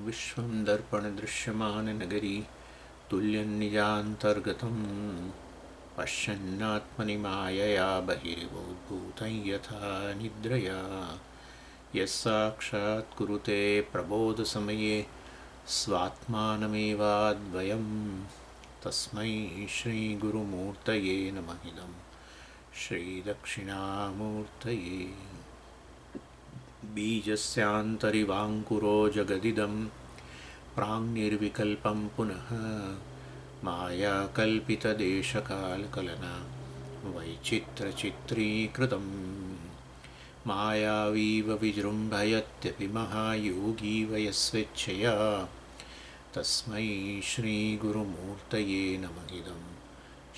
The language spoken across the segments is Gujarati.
विश्वं दर्पणदृश्यमाननगरी तुल्यन्निजान्तर्गतं पश्यन्नात्मनि मायया बहिर्भूतं यथा निद्रया यस्साक्षात् कुरुते प्रबोधसमये स्वात्मानमेवाद्वयं तस्मै श्रीगुरुमूर्तये नमः इदं श्रीदक्षिणामूर्तये। बीजस्यान्तरिवाङ्कुरो जगदिदं प्राङ्निर्विकल्पं पुनः मायाकल्पितदेशकालकलना वैचित्रचित्रीकृतं मायावीव विजृम्भयत्यपि महायोगी वयस्वेच्छया तस्मै श्रीगुरुमूर्तये नमः इदं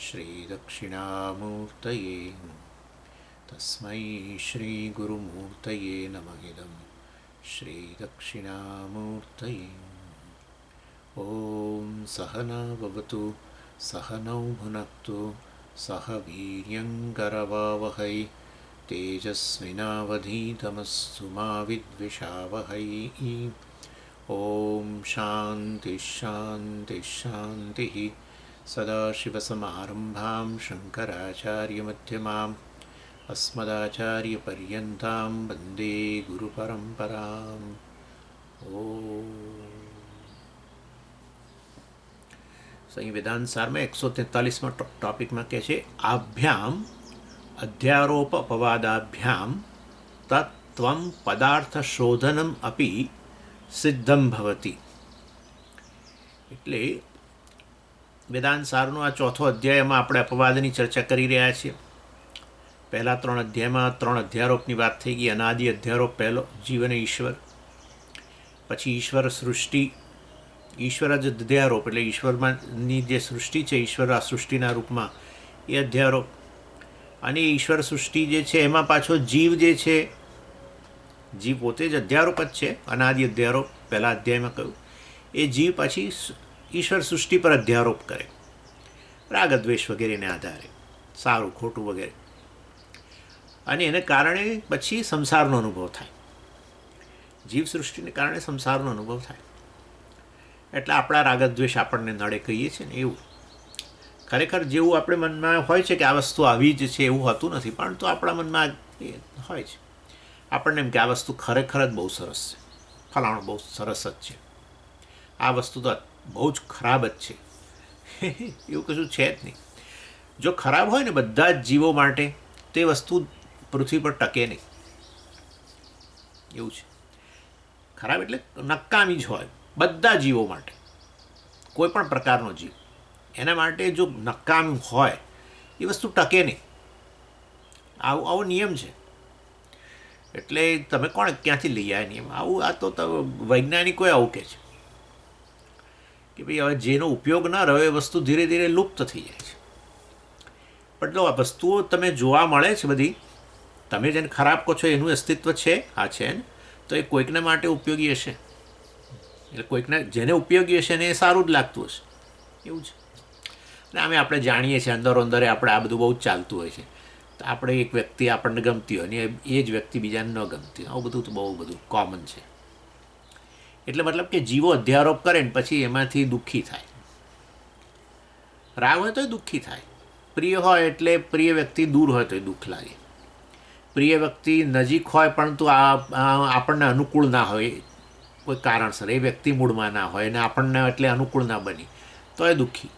श्रीदक्षिणामूर्तये। तस्मै श्रीगुरुमूर्तये नमः इदं श्रीदक्षिणामूर्तये। ॐ सहना भवतु सहनौ भुनक्तु सह वीर्यङ्करवावहै तेजस्विनावधीतमस्तु मा विद्विषावहै। ॐ शान्तिः शान्तिः शान्तिः। सदाशिवसमारम्भां शङ्कराचार्यमध्यमाम् अस्मदाचार्यपर्यन्तां वन्दे गुरुपरम्पराम्। सही वेदांत सार में 143 टॉपिक में कहे आभ्याम अध्यारोप अपवादाभ्याम तत्त्वं पदार्थ शोधनम अपि सिद्धम भवति। એટલે વેદાંત સારનો આ ચોથો અધ્યાયમાં આપણે અપવાદની ચર્ચા કરી રહ્યા છીએ। પહેલા 3 અધ્યાયમાં 3 અધ્યારોપની વાત થઈ ગઈ। અનાદિ અધ્યારોપ પહેલો, જીવ અને ઈશ્વર, પછી ઈશ્વર સૃષ્ટિ, ઈશ્વર જ અધ્યારોપ એટલે ઈશ્વરની જે સૃષ્ટિ છે, ઈશ્વર આ સૃષ્ટિના રૂપમાં એ અધ્યારોપ, અને ઈશ્વર સૃષ્ટિ જે છે એમાં પાછો જીવ જે છે, જીવ પોતે જ અધ્યારોપ જ છે, અનાદિ અધ્યારોપ પહેલા અધ્યાયમાં કહ્યું। એ જીવ પછી ઈશ્વર સૃષ્ટિ પર અધ્યારોપ કરે, રાગ દ્વેષ વગેરેને આધારે, સારું ખોટું વગેરે, અને એને કારણે પછી સંસારનો અનુભવ થાય। જીવ સૃષ્ટિને કારણે સંસારનો અનુભવ થાય એટલે આપણા રાગદ્વેષ આપણને નડે કહીએ છીએ ને એવું। ખરેખર જેવું આપણે મનમાં હોય છે કે આ વસ્તુ આવી જ છે એવું હોતું નથી, પરંતુ આપણા મનમાં હોય છે આપણને એમ કે આ વસ્તુ ખરેખર જ બહુ સરસ છે, ફલાણું બહુ સરસ જ છે, આ વસ્તુ તો બહુ જ ખરાબ જ છે એવું કશું છે જ નહીં। જો ખરાબ હોય ને બધા જ જીવો માટે તે વસ્તુ પૃથ્વી પર ટકે નહીં એવું છે। ખરાબ એટલે નકામી જ હોય બધા જીવો માટે, કોઈ પણ પ્રકારનો જીવ એના માટે જો નકામી હોય એ વસ્તુ ટકે નહીં, આવો નિયમ છે। એટલે તમે કોણ ક્યાંથી લઈ આવ્યા નિયમ? આવું આ તો વૈજ્ઞાનિકોએ આવું કહે છે કે ભાઈ હવે જેનો ઉપયોગ ન રહ્યો એ વસ્તુ ધીરે ધીરે લુપ્ત થઈ જાય છે। પણ જો આ વસ્તુઓ તમે જોવા મળે છે બધી, તમે જેને ખરાબ કહો છો એનું અસ્તિત્વ છે, આ છે ને, તો એ કોઈકને માટે ઉપયોગી હશે, એટલે કોઈકને જેને ઉપયોગી હશે ને એ સારું જ લાગતું હશે એવું છે। અને આમે આપણે જાણીએ છીએ અંદરો અંદરે આપણે આ બધું બહુ જ ચાલતું હોય છે। તો આપણે એક વ્યક્તિ આપણને ગમતી હોય ને એ જ વ્યક્તિ બીજાને ન ગમતી હોય, આવું બધું તો બહુ બધું કોમન છે। એટલે મતલબ કે જીવો અધ્યારોપ કરે ને પછી એમાંથી દુઃખી થાય, રાગ હોય તો દુઃખી થાય, પ્રિય હોય એટલે પ્રિય વ્યક્તિ દૂર હોય તો દુઃખ લાગે, પ્રિય વ્યક્તિ નજીક હોય પરંતુ આપણને અનુકૂળ ના હોય કોઈ કારણસર, એ વ્યક્તિ મૂળમાં ના હોય અને આપણને એટલે અનુકૂળ ના બની તો એ દુઃખી,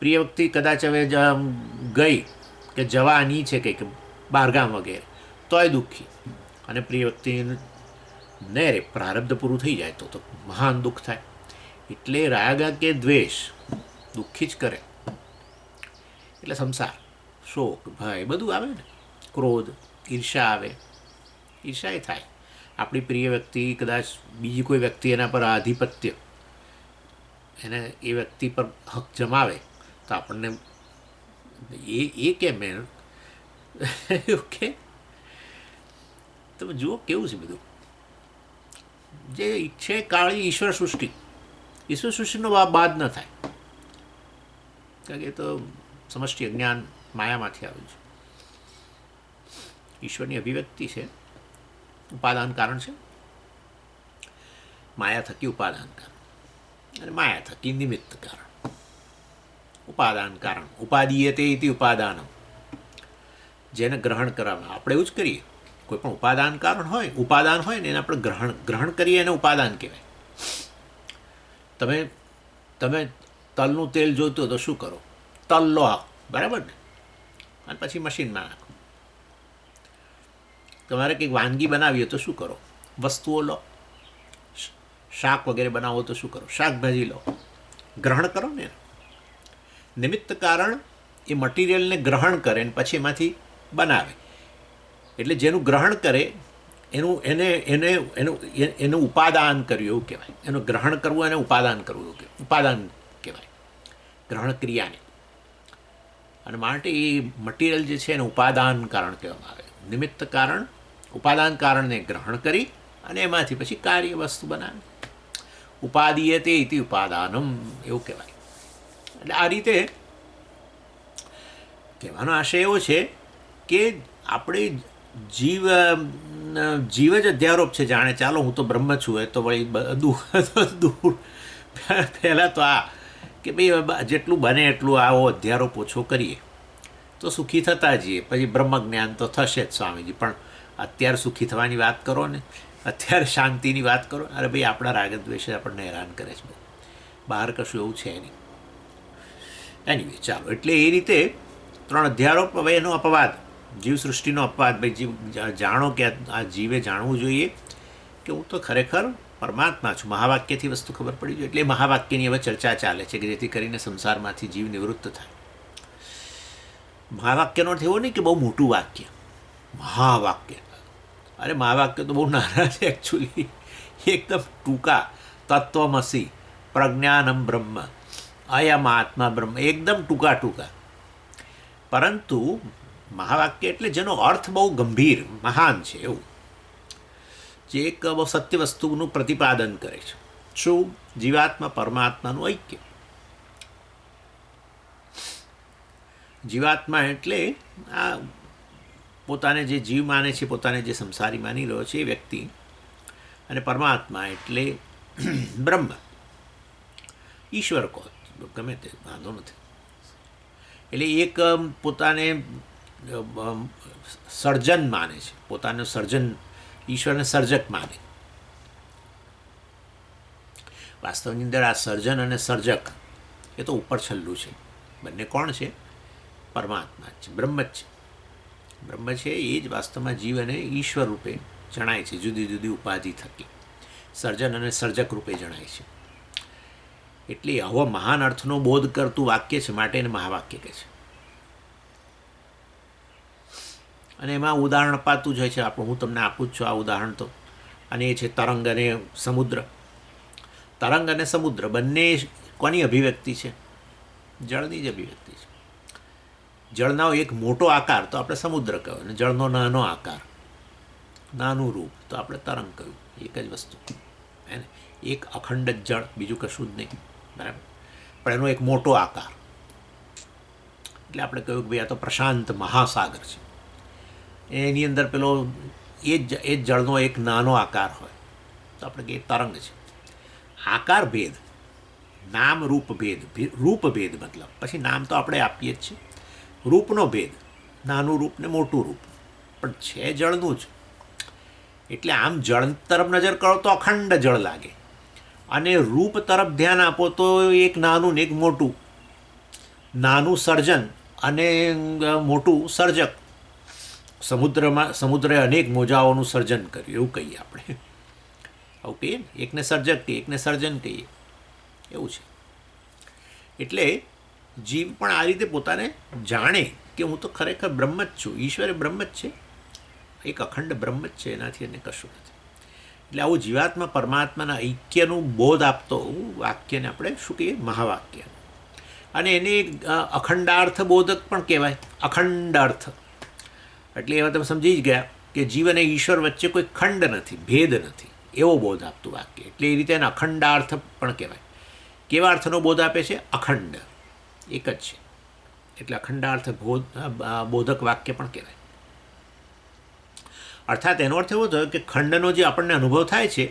પ્રિય વ્યક્તિ કદાચ હવે ગઈ કે જવાની છે કંઈક બહારગામ વગેરે તો એ દુઃખી, અને પ્રિય વ્યક્તિ ને રે પ્રારબ્ધ પૂરું થઈ જાય તો મહાન દુઃખ થાય। એટલે રાગ કે દ્વેષ દુઃખી જ કરે, એટલે સંસાર, શોક, ભય બધું આવે ને, ક્રોધ, ઈર્ષા આવે, ઈર્ષા એ થાય। આપણી પ્રિય વ્યક્તિ કદાચ બીજી કોઈ વ્યક્તિ એના પર આધિપત્ય, એને એ વ્યક્તિ પર હક જમાવે તો આપણને એ કેમ ઓકે, તમે જુઓ કેવું છે બધું જે ઈચ્છે કાળી ઈશ્વર સૃષ્ટિનો બાદ ન થાય, કારણ કે એ તો સમષ્ટિ અજ્ઞાન માયામાંથી આવ્યું છે। ઈશ્વરની અભિવ્યક્તિ છે, ઉપાદાન કારણ છે। માયા થકી ઉપાદાન કારણ અને માયા થકી નિમિત્ત કારણ. ઉપાદાન કારણ ઉપાદીયતે ઇતિ ઉપાદાનમ, જેને ગ્રહણ કરવામાં આપણે એવું જ કરીએ. કોઈ પણ ઉપાદાન હોય ને એને આપણે ગ્રહણ કરીએ એને ઉપાદાન કહેવાય. તમે તલનું તેલ જોઈતું હોય તો શું કરો? તલ લો, બરાબર ને, અને પછી મશીનમાં નાખો. તમારે કંઈક વાનગી બનાવીએ તો શું કરો? વસ્તુઓ લો. શાક વગેરે બનાવો તો શું કરો? શાકભાજી લો, ગ્રહણ કરો ને. નિમિત્ત કારણ એ મટીરિયલને ગ્રહણ કરે ને પછી એમાંથી બનાવે. એટલે જેનું ગ્રહણ કરે એનું ઉપાદાન કર્યું એવું કહેવાય. એનું ગ્રહણ કરવું એને ઉપાદાન કરવું એવું કહેવાય. ઉપાદાન કહેવાય ગ્રહણ ક્રિયાને. અને માટે એ મટીરિયલ જે છે એને ઉપાદાન કારણ કહેવામાં આવે. નિમિત્ત કારણ ઉપાદાન કારણને ગ્રહણ કરી અને એમાંથી પછી કાર્ય વસ્તુ બનાવે. ઉપાદીયતે ઇતિ ઉપાદાનમ એવું કહેવાય. એટલે આ રીતે કહેવાનો આશય એવો છે કે આપણે જીવ જ અધ્યારોપ છે. જાણે ચાલો હું તો બ્રહ્મ છું, એ તો વળી દૂર પહેલાં તો આ કે ભાઈ જેટલું બને એટલું આવો અધ્યારોપ ઓછો કરીએ તો સુખી થતા જઈએ. પછી બ્રહ્મ જ્ઞાન તો થશે જ સ્વામીજી, પણ અત્યારે સુખી થવાની વાત કરો ને, અત્યારે શાંતિની વાત કરો. અરે ભાઈ આપણા રાગદ્વેષ આપણને હેરાન કરે છે. બહાર કશું એવું છે નહીં. એનીવે ચાલો, એટલે એ રીતે 3 અધ્યારોપ. હવે એનો અપવાદ, જીવસૃષ્ટિનો અપવાદ. ભાઈ જીવ જાણો કે આ જીવે જાણવું જોઈએ કે હું તો ખરેખર પરમાત્મા છું. મહાવાક્યથી વસ્તુ ખબર પડી જોઈએ. એટલે મહાવાક્યની હવે ચર્ચા ચાલે છે કે જેથી કરીને સંસારમાંથી જીવ નિવૃત્ત થાય. મહાવાક્યનો અર્થ એવો નહીં કે બહુ મોટું વાક્ય, મહાવાક્ય. અરે મહાવાક્ય તો બહુ નાના છે એકચ્યુઅલી. એકદમ ટૂંકા. તત્વમસી, પ્રજ્ઞાનમ બ્રહ્મ, અયમ આત્મા બ્રહ્મ, એકદમ ટૂંકા. પરંતુ મહાવાક્ય એટલે જેનો અર્થ બહુ ગંભીર મહાન છે એવું, જે એક બહુ સત્ય વસ્તુનું પ્રતિપાદન કરે છે. શું? જીવાત્મા પરમાત્માનું ઐક્ય. જીવાત્મા એટલે આ પોતાને જે જીવ માને છે, પોતાને જે સંસારી માની રહ્યો છે એ વ્યક્તિ, અને પરમાત્મા એટલે બ્રહ્મ, ઈશ્વર કહો ગમે તે વાંધો નથી. એટલે એક પોતાને સર્જન માને છે, પોતાનું સર્જન, ઈશ્વરને સર્જક માને. વાસ્તવની અંદર આ સર્જન અને સર્જક એ તો ઉપર છલ્લું છે. બંને કોણ છે? પરમાત્મા જ છે, બ્રહ્મ જ છે. બ્રહ્મ છે એ જ વાસ્તવમાં જીવ અને ઈશ્વર રૂપે જણાય છે, જુદી જુદી ઉપાધિ થકી સર્જન અને સર્જક રૂપે જણાય છે. એટલે આવો મહાન અર્થનો બોધ કરતું વાક્ય છે, માટે એને મહાવાક્ય કહે છે. અને એમાં ઉદાહરણ અપાતું જ હોય છે. હું તમને આપું જ છું આ ઉદાહરણ તો. અને એ છે તરંગ અને સમુદ્ર. તરંગ અને સમુદ્ર બંને કોની અભિવ્યક્તિ છે? જળની જ અભિવ્યક્તિ છે. જળનો એક મોટો આકાર તો આપણે સમુદ્ર કહ્યું, અને જળનો નાનો આકાર, નાનું રૂપ તો આપણે તરંગ કહ્યું. એક જ વસ્તુ હે ને. એક અખંડ જ જળ, બીજું કશું જ નહીં, બરાબર. પણ એનો એક મોટો આકાર, એટલે આપણે કહ્યું કે ભાઈ આ તો પ્રશાંત મહાસાગર છે. એની અંદર પેલો એ જ જળનો એક નાનો આકાર હોય તો આપણે કહીએ તરંગ છે. આકાર ભેદ, નામ રૂપ ભેદ. રૂપ ભેદ મતલબ પછી નામ તો આપણે આપીએ જ છીએ. રૂપનો ભેદ, નાનું રૂપ ને મોટું રૂપ, પણ છે જળનું જ. એટલે આમ જળ તરફ નજર કરો તો અખંડ જળ લાગે, અને રૂપ તરફ ધ્યાન આપો તો એક નાનું ને એક મોટું. નાનું સર્જન અને મોટું સર્જક. સમુદ્રે અનેક મોજાઓનું સર્જન કર્યું એવું કહીએ આપણે. આવું કહીએ ને, એકને સર્જક કહીએ, એકને સર્જન કહીએ, એવું છે. એટલે જીવ પણ આ રીતે પોતાને જાણે કે હું તો ખરેખર બ્રહ્મ જ છું. ઈશ્વરે બ્રહ્મ જ છે, એક અખંડ બ્રહ્મ જ છે, એનાથી એને કશું નથી. એટલે આવું જીવાત્મા પરમાત્માના ઐક્યનું બોધ આપતો વાક્યને આપણે શું કહીએ? મહાવાક્ય. અને એને અખંડાર્થ બોધક પણ કહેવાય. અખંડ અર્થ એટલે એવા તમે સમજી જ ગયા કે જીવ અને ઈશ્વર વચ્ચે કોઈ ખંડ નથી, ભેદ નથી, એવો બોધ આપતું વાક્ય. એટલે એ રીતે એને અખંડાર્થ પણ કહેવાય. કેવા અર્થનો બોધ આપે છે? અખંડ, એક જ છે. એટલે અખંડાર્થ બોધક વાક્ય પણ કહેવાય. અર્થાત એનો અર્થ એવો થયો કે ખંડનો જે આપણને અનુભવ થાય છે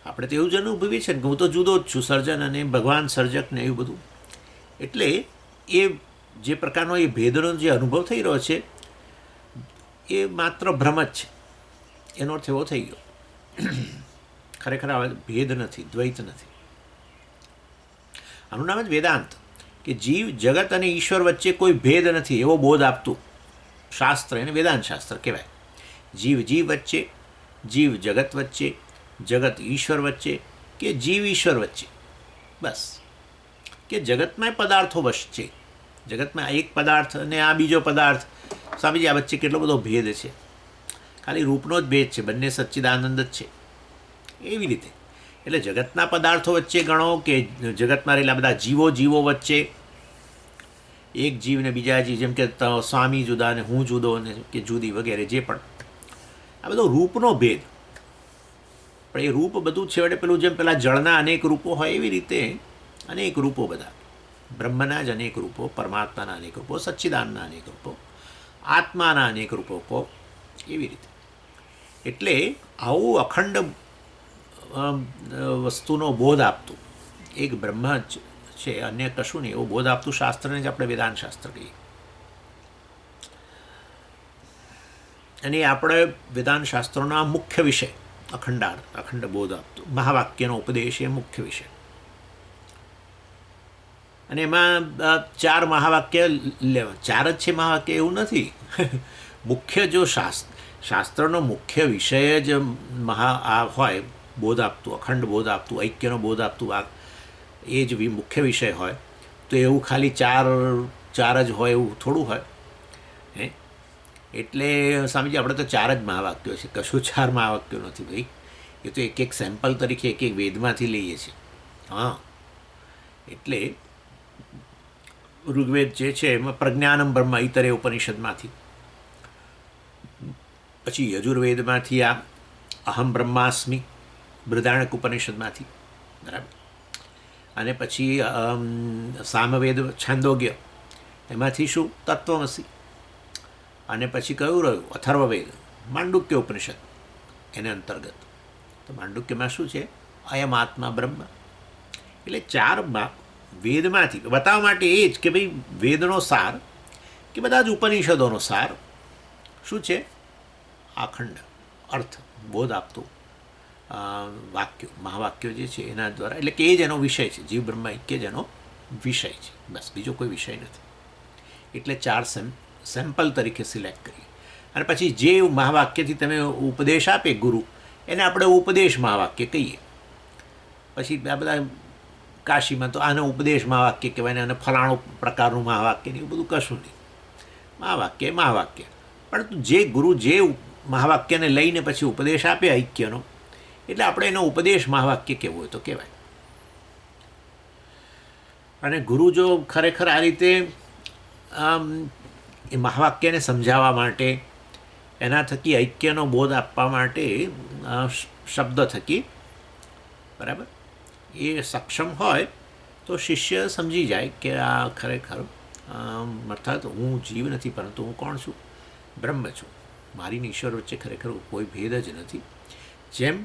આપણે તો એવું જ અનુભવીએ છીએ ને કે હું તો જુદો જ છું, સર્જન અને ભગવાન સર્જક ને એવું બધું. એટલે એ જે પ્રકારનો એ ભેદનો જે અનુભવ થઈ રહ્યો છે એ માત્ર ભ્રમ જ છે. એનો અર્થ એવો થઈ ગયો, ખરેખર આ ભેદ નથી, દ્વૈત નથી. આનું નામ જ વેદાંત, કે જીવ જગત અને ઈશ્વર વચ્ચે કોઈ ભેદ નથી એવો બોધ આપતું શાસ્ત્ર એને વેદાંત શાસ્ત્ર કહેવાય. જીવ જીવ વચ્ચે, જીવ જગત વચ્ચે, જગત ઈશ્વર વચ્ચે, કે જીવ ઈશ્વર વચ્ચે, બસ. કે જગતમાં પદાર્થો વચ્ચે, જગતમાં એક પદાર્થ અને આ બીજો પદાર્થ, સ્વામીજી આ વચ્ચે કેટલો બધો ભેદ છે. ખાલી રૂપનો જ ભેદ છે, બંને સચ્ચિદાનંદ જ છે. એવી રીતે એટલે જગતના પદાર્થો વચ્ચે ગણો કે જગતમાં રહેલા બધા જીવો વચ્ચે, એક જીવ ને બીજા જીવ, જેમ કે સ્વામી જુદા ને હું જુદો ને કે જુદી વગેરે, જે પણ આ બધો રૂપનો ભેદ. પણ એ રૂપ બધું છેવટે પેલું જેમ પેલા જળના અનેક રૂપો હોય એવી રીતે અનેક રૂપો બધા, બ્રહ્મના જ અનેક રૂપો, પરમાત્માના અનેક રૂપો, સચ્ચિદાનના અનેક રૂપો, આત્માના અનેક રૂપો, એવી રીતે. એટલે આવું અખંડ વસ્તુનો બોધ આપતું એક બ્રહ્મ જ છે, અન્ય કશું નહીં, એવો બોધ આપતું શાસ્ત્રને જ આપણે વેદાંત શાસ્ત્ર કહીએ. અને આપણે વેદાંત શાસ્ત્રોનો આ મુખ્ય વિષય, અખંડ બોધ આપતું મહાવાક્યનો ઉપદેશ એ મુખ્ય વિષય. અને એમાં 4 મહાવાક્ય લેવા, 4 જ છે મહાવાક્ય એવું નથી. મુખ્ય જો શાસ્ત્રનો મુખ્ય વિષય જ આ હોય, બોધ આપતું, અખંડ બોધ આપતું, ઐક્યનો બોધ આપતું આ એ જ મુખ્ય વિષય હોય, તો એવું ખાલી 4 જ હોય એવું થોડું હોય. હે એટલે સ્વામીજી આપણે તો 4 જ મહાવાક્યો છે, કશું 4 મહાવાક્યો નથી ભાઈ. એ તો એક સેમ્પલ તરીકે એક વેદમાંથી લઈએ છીએ. હા, એટલે ઋગ્વેદ જે છે એમાં પ્રજ્ઞાનમ બ્રહ્મ ઇતરે ઉપનિષદમાંથી, પછી યજુર્વેદમાંથી આ અહમ બ્રહ્માસ્મિ બૃહદારણ્યક ઉપનિષદમાંથી, બરાબર. અને પછી સામવેદ છાંદોગ્ય એમાંથી શું તત્વમસી. અને પછી કયું રહ્યું અથર્વવેદ માંડુક્ય ઉપનિષદ એને અંતર્ગત. તો માંડુક્યમાં શું છે, અયમ આત્મા બ્રહ્મ. એટલે 4 વેદમાંથી બતાવવા માટે એ જ કે ભાઈ વેદનો સાર કે બધા જ ઉપનિષદોનો સાર શું છે, અખંડ અર્થ બોધ આપતું વાક્યો, મહાવાક્યો જે છે એના દ્વારા. એટલે કે એ જ એનો વિષય છે, જીવ બ્રહ્મ ઐક્ય જ એનો વિષય છે, બસ, બીજો કોઈ વિષય નથી. એટલે 4 સેમ્પલ તરીકે સિલેક્ટ કરી. અને પછી જે મહાવાક્યથી તમે ઉપદેશ આપે ગુરુ, એને આપણે ઉપદેશ મહાવાક્ય કહીએ. પછી આ બધા કાશીમાં તો આને ઉપદેશ મહાવાક્ય કહેવાય ને, અને ફલાણું પ્રકારનું મહાવાક્ય નહીં, એવું બધું કશું નહીં. મહાવાક્ય પણ જે ગુરુ જે મહાવાક્યને લઈને પછી ઉપદેશ આપે ઐક્યનો, એટલે આપણે એનો ઉપદેશ મહાવાક્ય કહેવું હોય તો કહેવાય. અને ગુરુ જો ખરેખર આ રીતે એ મહાવાક્યને સમજાવવા માટે, એના થકી ઐક્યનો બોધ આપવા માટે શબ્દ થકી, બરાબર, એ સક્ષમ હોય તો શિષ્ય સમજી જાય કે આ ખરેખર અર્થાત હું જીવ નથી, પરંતુ હું કોણ છું, બ્રહ્મ છું. મારી ને ઈશ્વર વચ્ચે ખરેખર કોઈ ભેદ જ નથી. જેમ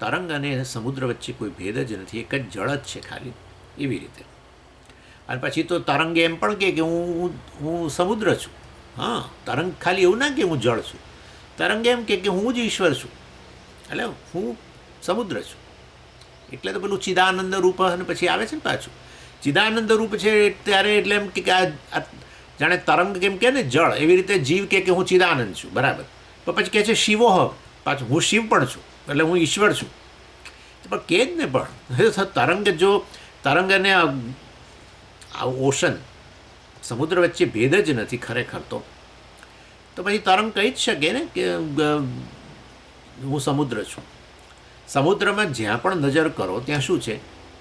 તરંગ અને સમુદ્ર વચ્ચે કોઈ ભેદ જ નથી, એક જ જળ જ છે ખાલી, એવી રીતે. અને પછી તો તરંગ એમ પણ કે હું સમુદ્ર છું. હા, તરંગ ખાલી એવું ના કે હું જળ છું, તરંગ એમ કે હું જ ઈશ્વર છું, એટલે હું સમુદ્ર છું. એટલે તો પેલું ચિદાનંદ રૂપ અને પછી આવે છે ને પાછું ચિદાનંદ રૂપ છે ત્યારે, એટલે એમ કે જાણે તરંગ કેમ કે ને જળ, એવી રીતે જીવ કે હું ચિદાનંદ છું, બરાબર. તો પછી કહે છે શિવોહમ, પાછું હું શિવ પણ છું, એટલે હું ઈશ્વર છું. પણ કે જ ને, પણ તરંગ જો તરંગ અને ઓશન સમુદ્ર વચ્ચે ભેદ જ નથી ખરેખર, તો પછી તરંગ કહી જ શકે ને કે હું સમુદ્ર છું. સમુદ્રમાં જ્યાં પણ નજર કરો ત્યાં શું છે,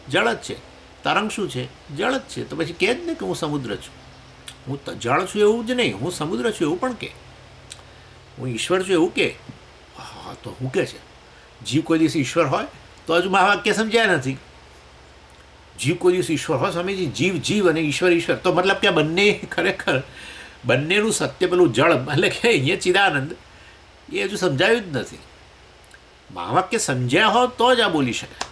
જળ જ છે. તરંગ શું છે, જળ જ છે. તો પછી કહે જ ને કે હું સમુદ્ર છું. હું જળ છું એવું જ નહીં, હું સમુદ્ર છું એવું પણ કે, હું ઈશ્વર છું એવું કે. હા, તો હું કે છે જીવ કોઈ દિવસ ઈશ્વર હોય તો હજુ મહાવાક્ય સમજ્યા નથી. જીવ કોઈ દિવસ ઈશ્વર હોય સ્વામીજી, જીવ અને ઈશ્વર, તો મતલબ કે આ બંને ખરેખર બંનેનું સત્ય પેલું જળ એટલે કે અહીંયા ચિદાનંદ એ હજુ સમજાયું જ નથી. મહાવાક્ય સમજ્યા હો તો જ આ બોલી શકાય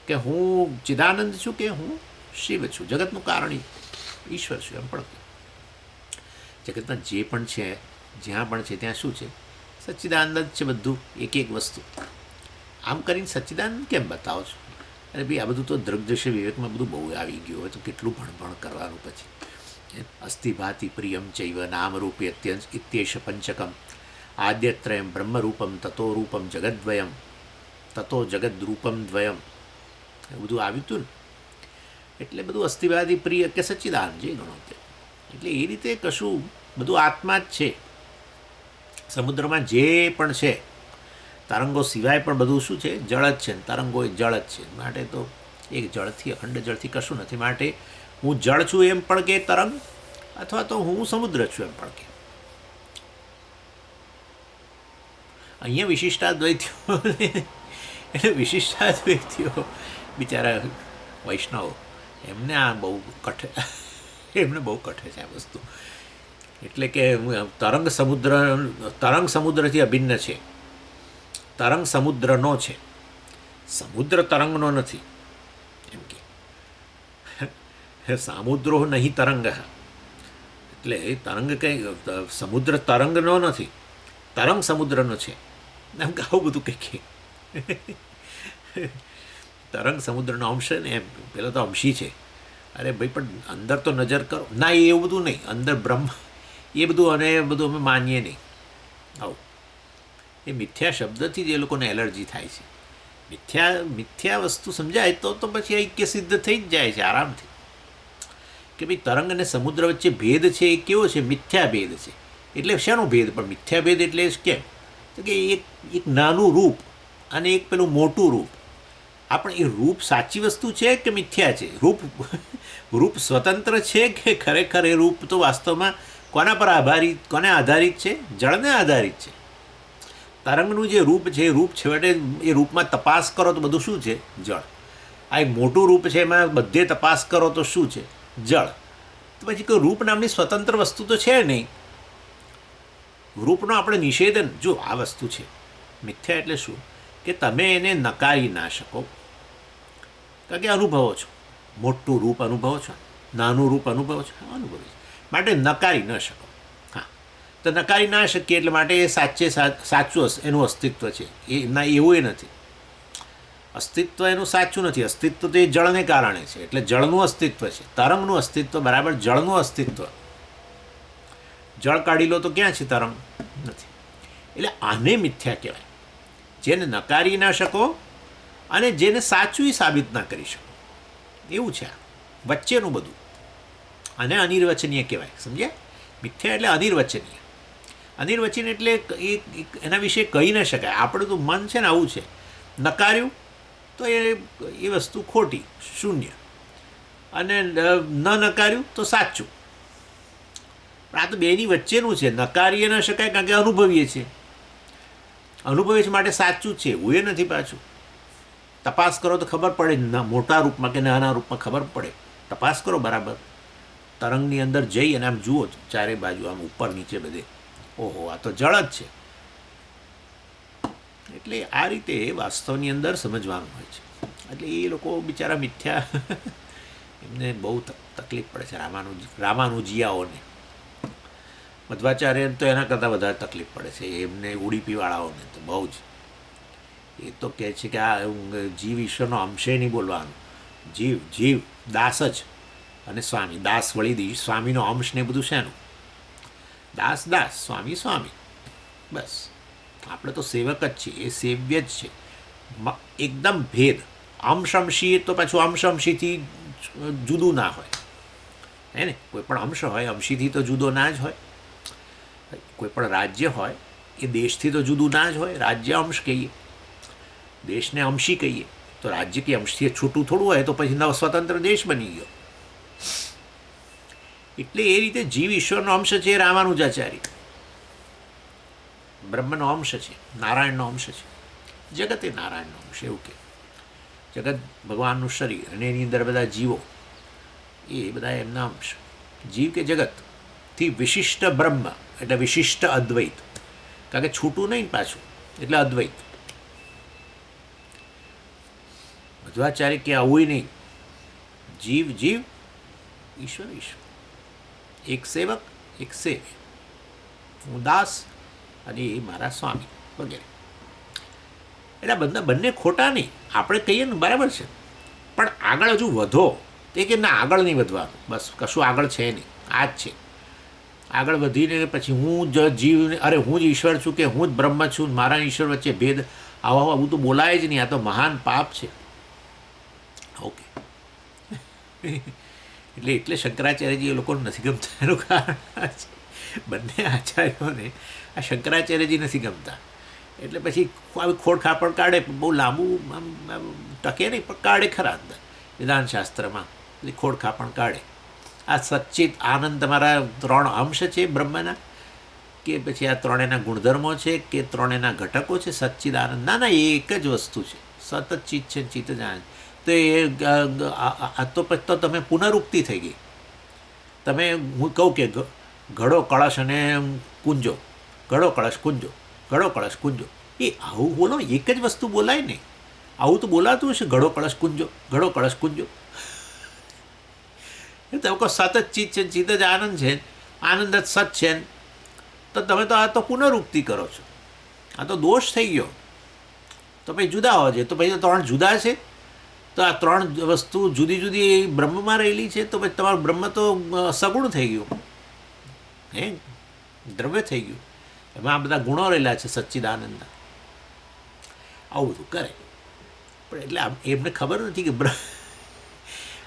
કે હું ચિદાનંદ છું, કે હું શિવ છું, જગતનું કારણ ઈશ્વર છું. એમ પણ જગતમાં જે પણ છે, જ્યાં પણ છે ત્યાં શું છે? સચ્ચિદાનંદ જ છે બધું, એક એક વસ્તુ. આમ કરીને સચ્ચિદાનંદ કેમ બતાવો છો? અરે ભાઈ, આ બધું તો દૃગ્દૃશ્ય વિવેકમાં બધું બહુ આવી ગયું હોય તો કેટલું ભણભણ કરવાનું પછી. અસ્થિ ભાતિ પ્રિયમ ચૈવ નામરૂપે અત્યંત ઇત્યેશ પંચકમ આદ્યત્રયમ બ્રહ્મરૂપમ તતો રૂપમ જગદ્વયમ તતો જગદ્રૂપમ દ્વયમ, એ બધું આવ્યું હતું ને. એટલે બધું અસ્થિવાદી પ્રિય કે સચ્ચિદાનંદ જે ગણો તે. એટલે એ રીતે કશું બધું આત્મા જ છે. સમુદ્રમાં જે પણ છે તરંગો સિવાય પણ બધું શું છે? જળ જ છે. તરંગો એ જળ જ છે. માટે તો એક જળથી, અખંડ જળથી કશું નથી. માટે હું જળ છું એમ પણ કે તરંગ, અથવા તો હું સમુદ્ર છું એમ પણ કે. અહીંયા વિશિષ્ટાદ્વૈતીઓ એટલે વિશિષ્ટાદ્વૈતીઓ બિચારા વૈષ્ણવ, એમને આ બહુ કઠે, એમને બહુ કઠે છે આ વસ્તુ. એટલે કે તરંગ સમુદ્રથી અભિન્ન છે. તરંગ સમુદ્રનો છે, સમુદ્ર તરંગનો નથી. એમ કે સામુદ્રો નહીં તરંગ, એટલે તરંગ કંઈ સમુદ્ર તરંગનો નથી, તરંગ સમુદ્રનો છે. એમ કે આવું બધું કંઈક તરંગ સમુદ્રનો અંશ ને એમ. પેલો તો અંશી છે. અરે ભાઈ, પણ અંદર તો નજર કરો ના, એવું બધું નહીં. અંદર બ્રહ્મ એ બધું, અને એ બધું અમે માનીએ નહીં. આવું એ મિથ્યા શબ્દથી જ એ લોકોને એલર્જી થાય છે. મિથ્યા વસ્તુ સમજાય તો પછી ઐક્ય સિદ્ધ થઈ જ જાય છે આરામથી. કે ભાઈ, તરંગ અને સમુદ્ર વચ્ચે ભેદ છે એ કેવો છે? મિથ્યા ભેદ છે. એટલે શાનો ભેદ? પણ મિથ્યા ભેદ એટલે કેમ? તો કે એક નાનું રૂપ અને એક પેલું મોટું રૂપ. આપણે એ રૂપ સાચી વસ્તુ છે કે મિથ્યા છે? રૂપ સ્વતંત્ર છે કે ખરેખર એ રૂપ તો વાસ્તવમાં કોના પર આધારિત છે? જળને આધારિત છે. તરંગનું જે રૂપ છે, રૂપ છેવટે એ રૂપમાં તપાસ કરો તો બધું શું છે? જળ. આ એક મોટું રૂપ છે, એમાં બધે તપાસ કરો તો શું છે? જળ. તો પછી કોઈ રૂપ નામની સ્વતંત્ર વસ્તુ તો છે નહીં. રૂપનો આપણે નિષેધન, જો આ વસ્તુ છે મિથ્યા એટલે શું? કે તમે એને નકારી ના શકો, કારણ કે અનુભવો છો. મોટું રૂપ અનુભવો છો, નાનું રૂપ અનુભવો છો, અનુભવો છો. માટે નકારી ન શકો. હા, તો નકારી ના શકીએ એટલે માટે એ સાચું એનું અસ્તિત્વ છે. એ ના, એવું એ નથી. અસ્તિત્વ એનું સાચું નથી. અસ્તિત્વ તો એ જળને કારણે છે. એટલે જળનું અસ્તિત્વ છે. તરંગનું અસ્તિત્વ બરાબર જળનું અસ્તિત્વ. જળ કાઢી લો તો ક્યાં છે તરંગ? નથી. એટલે આને મિથ્યા કહેવાય, જેને નકારી ના શકો અને જેને સાચું સાબિત ના કરી શકો. એવું છે આ વચ્ચેનું બધું. અને અનિર્વચનીય કહેવાય. સમજ્યા? મિથ્યા એટલે અનિર્વચનીય. અનિર્વચન એટલે એના વિશે કહી ન શકાય. આપણું તો મન છે ને આવું છે. નકાર્યું તો એ વસ્તુ ખોટી, શૂન્ય. અને ન નકાર્યું તો સાચું. પણ આ તો બેની વચ્ચેનું છે. નકારીએ ન શકાય કારણ કે અનુભવીએ છીએ. અનુભવીએ છીએ માટે સાચું છે એવું એ નથી. પાછું તપાસ કરો તો ખબર પડે, મોટા રૂપમાં કે નાના રૂપમાં ખબર પડે. તપાસ કરો બરાબર. તરંગની અંદર જઈ અને આમ જુઓ ચારે બાજુ, આમ ઉપર નીચે બધે, ઓહો, આ તો જળ જ છે. એટલે આ રીતે વાસ્તવની અંદર સમજવાનું હોય છે. એટલે એ લોકો બિચારા મિથ્યા એમને બહુ તકલીફ પડે છે. રામાનુજીયાઓને, મધ્વાચાર્યને તો એના કરતાં વધારે તકલીફ પડે છે. એમને ઉડીપીવાળાઓને તો બહુ જ. એ તો કહે છે કે આ જીવ ઈશ્વરનો અંશે નહીં બોલવાનું. જીવ દાસ જ, અને સ્વામી દાસ વળી સ્વામીનો અંશ ને બધું શેનું? દાસ, સ્વામી. બસ આપણે તો સેવક જ છીએ. એ સેવ્ય જ છે. એકદમ ભેદ. અંશી તો પાછું અંશીથી જુદું ના હોય, હે ને? કોઈ પણ અંશ હોય અંશીથી તો જુદો ના જ હોય. કોઈ પણ રાજ્ય હોય એ દેશથી તો જુદું ના જ હોય. રાજ્ય અંશ કહીએ, દેશને અંશી કહીએ, તો રાજ્ય કે અંશથી છૂટું થોડું હોય તો પછી નવ સ્વતંત્ર દેશ બની ગયો. એટલે એ રીતે જીવ ઈશ્વરનો અંશ છે. રામાનુજાચાર્ય બ્રહ્મનો અંશ છે, નારાયણનો અંશ છે. જગત એ નારાયણનો અંશ. એવું કે જગત ભગવાનનું શરીર અને એની અંદર બધા જીવો, એ બધા એમના અંશ. જીવ કે જગતથી વિશિષ્ટ બ્રહ્મ એટલે વિશિષ્ટ અદ્વૈત. કારણ કે છૂટું નહીં પાછું, એટલે અદ્વૈત. મધ્વાચાર્ય કે આવું નહીં, જીવ જીવ, ઈશ્વર ઈશ્વર, એક સેવક એક સેવે, હું દાસ અને એ મારા સ્વામી વગેરે. એટલે બંને ખોટા નહીં, આપણે કહીએ ને બરાબર છે, પણ આગળ હજુ વધો તે કે ના આગળ નહીં વધવાનું, બસ કશું આગળ છે નહીં, આ જ છે. આગળ વધીને પછી હું જ જીવ, અરે હું જ ઈશ્વર છું કે હું જ બ્રહ્મ છું, મારા ઈશ્વર વચ્ચે ભેદ, આવું તો બોલાય જ નહીં, આ તો મહાન પાપ છે. ઓકે. એટલે શંકરાચાર્યજી એ લોકોને નથી ગમતા, એનું કારણ છે બંને આચાર્યોને આ શંકરાચાર્યજી નથી ગમતા. એટલે પછી આવી ખોડખાપડ કાઢે, બહુ લાંબુ ટકે નહીં પણ કાઢે ખરા અંદર વેદાંતશાસ્ત્રમાં, એટલે ખોડખાપણ કાઢે. આ સચ્ચિત આનંદ તમારા 3 અંશ છે બ્રહ્મના, કે પછી આ 3 એના ગુણધર્મો છે કે 3 એના ઘટકો છે? સચ્ચિદ આનંદ ના, એ એક જ વસ્તુ છે, સતત ચિત્ત છે, ચિત્ત જ આનંદ. તો એ તો પછી તો તમે પુનરુક્તિ થઈ ગઈ. તમે, હું કહું કે ઘડો કળશ અને કુંજો, ઘડો કળશ કુંજો, ઘડો કળશ કુંજો, એ આવું બોલો, એક જ વસ્તુ બોલાય ને. આવું તો બોલાતું હશે, ઘડો કળશ કુંજો, ઘડો કળશ કુંજો. તમે કહો સતત ચિત્ત છે, ચિત્ત જ આનંદ છે, આનંદ જ સત છે, તો તમે તો આ તો પુનરુક્તિ કરો છો, આ તો દોષ થઈ ગયો. તો પછી જુદા હોવા જોઈએ, તો પછી 3 જુદા છે, તો આ 3 વસ્તુ જુદી જુદી બ્રહ્મમાં રહેલી છે, તો પછી તમારું બ્રહ્મ તો સગુણ થઈ ગયું, હે દ્રવ્ય થઈ ગયું, એમાં આ બધા ગુણો રહેલા છે સચ્ચિદાનંદના. આવું બધું કરે, પણ એટલે એમને ખબર નથી કે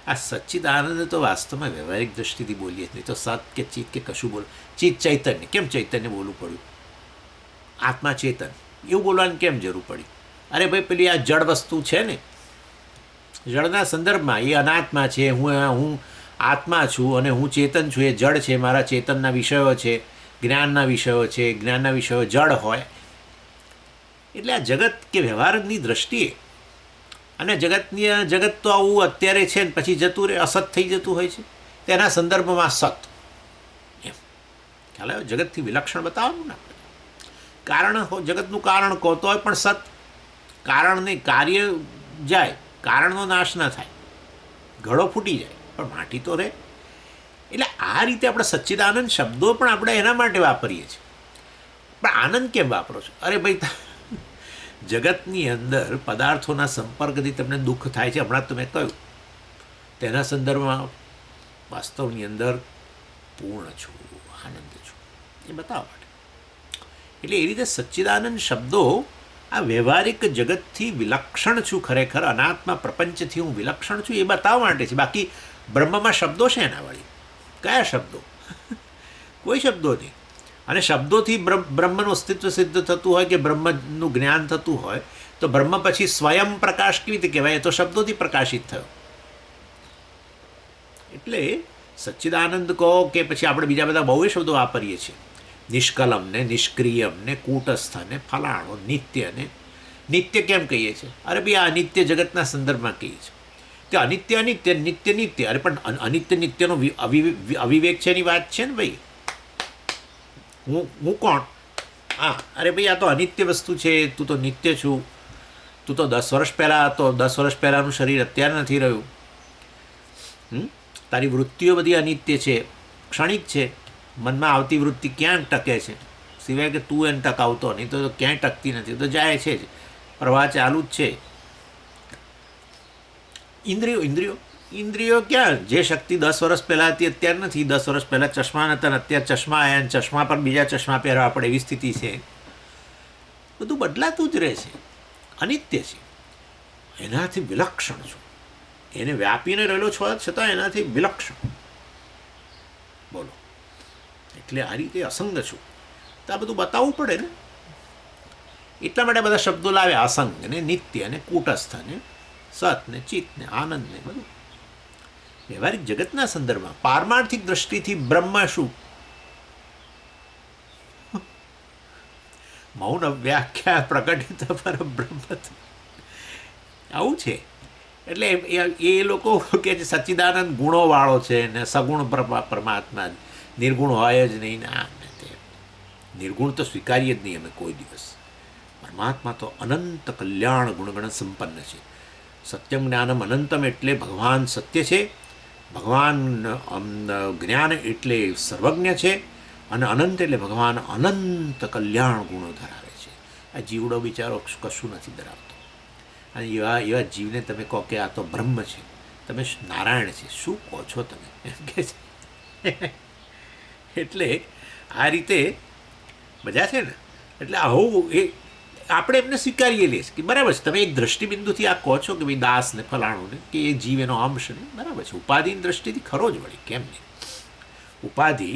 આ સચ્ચિદાનંદ તો વાસ્તવમાં વ્યવહારિક દૃષ્ટિથી બોલીએ જ નહીં, તો સત કે ચિત્ત કે કશું બોલો. ચિત્ત ચૈતન્ય, કેમ ચૈતન્ય બોલવું પડ્યું? આત્મા ચેતન એવું બોલવાની કેમ જરૂર પડી? અરે ભાઈ પેલી આ જળ વસ્તુ છે ને, જળના સંદર્ભમાં એ અનાત્મા છે, હું આત્મા છું અને હું ચેતન છું, એ જળ છે, મારા ચેતનના વિષયો છે, જ્ઞાનના વિષયો છે, જ્ઞાનના વિષયો જળ હોય. એટલે આ જગત કે વ્યવહારની દ્રષ્ટિએ, અને જગત તો આવું અત્યારે છે ને પછી જતું રહે, અસત થઈ જતું હોય છે, તેના સંદર્ભમાં સત એમ ખ્યાલ આવ્યો. જગતથી વિલક્ષણ બતાવવાનું ને કારણ, જગતનું કારણ કહો તો પણ સત, કારણને કાર્ય જાય, કારણનો નાશ ન થાય, ઘડો ફૂટી જાય પણ માટી તો રહે. એટલે આ રીતે આપણે સચ્ચિદાનંદ શબ્દો પણ આપણે એના માટે વાપરીએ છીએ. પણ આનંદ કેમ વાપરો છો? અરે ભાઈ જગતની અંદર પદાર્થોના સંપર્કથી તમને દુઃખ થાય છે, હમણાં તમે કહ્યું, તેના સંદર્ભમાં વાસ્તવની અંદર પૂર્ણ છું, આનંદ છું, એ બતાવવા માટે. એટલે એ રીતે સચ્ચિદાનંદ શબ્દો આ વ્યવહારિક જગતથી વિલક્ષણ છું, ખરેખર અનાત્મા પ્રપંચથી હું વિલક્ષણ છું, એ બતાવવા માટે છે. બાકી બ્રહ્મમાં શબ્દો છે એના વળી, કયા શબ્દો? કોઈ શબ્દો નહીં. અને શબ્દોથી બ્રહ્મનું અસ્તિત્વ સિદ્ધ થતું હોય કે બ્રહ્મનું જ્ઞાન થતું હોય, તો બ્રહ્મ પછી સ્વયં પ્રકાશ કેવી રીતે કહેવાય? એ તો શબ્દોથી પ્રકાશિત થયો. એટલે સચ્ચિદાનંદ કહો કે પછી આપણે બીજા બધા બહુ શબ્દો વાપરીએ છીએ, નિષ્કલમ ને નિષ્ક્રિયમ ને કૂટસ્થ ને ફલાણો, નિત્ય ને. નિત્ય કેમ કહીએ છીએ? અરે ભાઈ આ અનિત્ય જગતના સંદર્ભમાં કહીએ છીએ. તે અનિત્ય અનિત્ય, નિત્ય નિત્ય. અરે પણ અનિત્ય નિત્યનો અવિવેક છે એની વાત છે ને ભાઈ. હું કોણ? હા, અરે ભાઈ આ તો અનિત્ય વસ્તુ છે, તું તો નિત્ય છું, તું તો 10 વર્ષ પહેલાં હતો, 10 વર્ષ પહેલાંનું શરીર અત્યારે નથી રહ્યું. તારી વૃત્તિઓ બધી અનિત્ય છે, ક્ષણિક છે. મનમાં આવતી વૃત્તિ ક્યાં ટકે છે? સિવાય કે તું એને ટકાવતો નહીં, તો ક્યાંય ટકતી નથી, તો જાય છે જ, પ્રવાહ ચાલુ જ છે. ઇન્દ્રિયો ક્યાં? જે શક્તિ 10 વર્ષ પહેલાં હતી અત્યારે નથી. 10 વર્ષ પહેલાં ચશ્મા નહોતા ને અત્યારે ચશ્મા આવ્યા, અને ચશ્મા પર બીજા ચશ્મા પહેરવા પડે એવી સ્થિતિ છે. બધું બદલાતું જ રહે છે, અનિત્ય છે. એનાથી વિલક્ષણ છું, એને વ્યાપીને રહેલો છો છતાં એનાથી વિલક્ષણ. બોલો, એટલે આ રીતે અસંગ છું, તો આ બધું બતાવવું પડે ને. એટલા માટે બધા શબ્દો લાવ્યા, અસંગ ને નિત્ય ને કૂટસ્થ ને સત ને ચિત્ત ને આનંદ ને બધું. વ્યવહારિક જગતના સંદર્ભમાં પારમાર્થિક દ્રષ્ટિથી બ્રહ્મ શું? મૌન વ્યાખ્યા પ્રકટિત પર બ્રહ્મ. આવું છે. એટલે એ લોકો કે સચ્ચિદાનંદ ગુણોવાળો છે ને સગુણ પરમાત્મા, નિર્ગુણ હોય જ નહીં ને આમ ને તે. નિર્ગુણ તો સ્વીકારીએ જ નહીં અમે કોઈ દિવસ. પરમાત્મા તો અનંત કલ્યાણ ગુણગણ સંપન્ન છે. સત્યમ જ્ઞાનમ અનંતમ એટલે ભગવાન સત્ય છે, ભગવાન જ્ઞાન એટલે સર્વજ્ઞ છે, અને અનંત એટલે ભગવાન અનંત કલ્યાણ ગુણો ધરાવે છે. આ જીવડો બિચારો કશું નથી ધરાવતો, અને એવા એવા જીવને તમે કહો કે આ તો બ્રહ્મ છે, તમે નારાયણ છે, શું કહો છો તમે એમ કે છે. એટલે આ રીતે બધા છે ને, એટલે આવું એ આપણે એમને સ્વીકારીએ લઈએ કે બરાબર છે, તમે એક દ્રષ્ટિબિંદુથી આ કહો છો કે ભાઈ દાસ ને ફલાણું ને કે એ જીવ એનો અંશ ને, બરાબર છે. ઉપાધિની દ્રષ્ટિથી ખરો જ વળી, કેમ નહીં? ઉપાધિ